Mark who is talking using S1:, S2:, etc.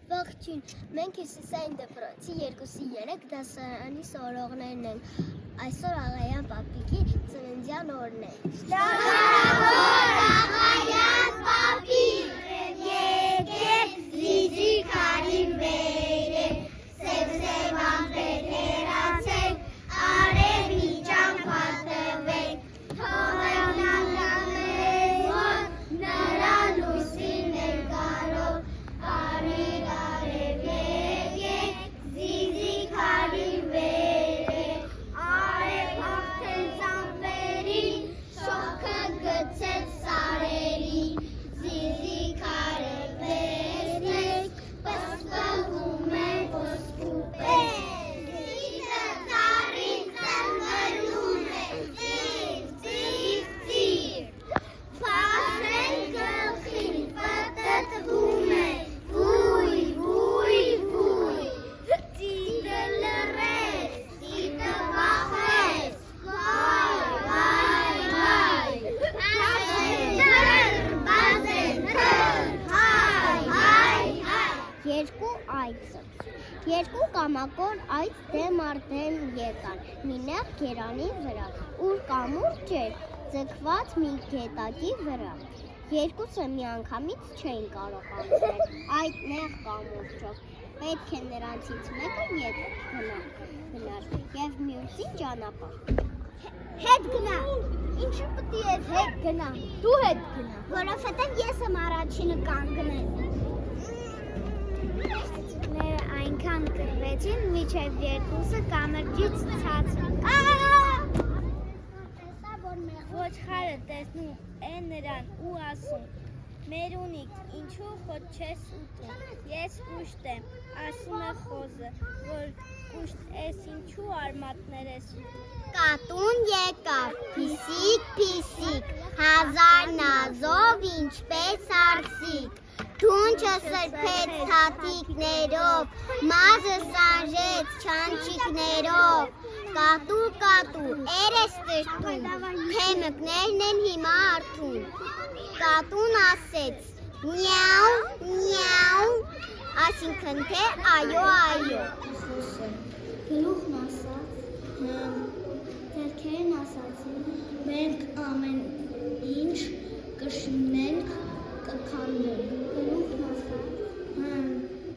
S1: Ողջույն, մենք Հյուսիսային դպրոցի 2-3 դասարանի սորողներն ենք, այսօր Աղայան պապիկի ծննդյան օրն է։ Շնորհավոր Աղայան պապիկ, եկեք զիզի քարին բերեք, սև ամպեր հեռացեք, արևի ճամփատվեք, թողեք նամեզ մոտ նրա լույսի ներկարով, արև եկեք, զիզի քարին բերեք, արև հաղթեց ամպերին, շոգը գցեց սարերին, զիզի քարը տեսնեք, պսպղում է ոսկու պես, զիզը ծառին ծնվելուն է, ծիվ, վազեն գլխին պտտվում է, վույ, ծիծը լռեց, ծիծը վախեց, վայ, բազեն թր, հայ, երկու այծը, երկու կամակոր այծ դեմ արդեն եկան, մի նեղ գերանի վրա, ուր կամուրջ էր ձգված մի գետակի վրա, երկուսը միանգամից չէին կարող անցնել այդ նեղ կամուրջով, պետք է նրանցից մեկը ետ գնար և մյուսին ճանապարհ։ Հետ գնա, ինչու պտի ես հետ գնա, դու հետ գնա, որովհետև ես եմ առաջինը կանգնել։ Ները այնքան կռվեցին, մինչև երկուսը կամրջից ցածր։ Ոչխարը տեսնում է նրան ու ասում. «Մերունիկ, ինչու խոտ չես ուտում, ես կուշտ եմ», ասում է խոզը, որ կուշտ ես ինչու արմատներ ես ուտում։ Կատուն եկավ, փիսիկ, հազար նազով ինչպես արսիկ, դունչը սրբեց թաթիկներով, մազը սանժեց չանչիկներով, կատու, էրես տրտում, թե մկներն են հիմա արդում, կատուն ասեց, միաու, այսինքն թե այո, գլուխն ասաց, ձեռքերն ասացին, մենք ամեն ինչ կշինենք, կքանդենք, գլուխն ասաց,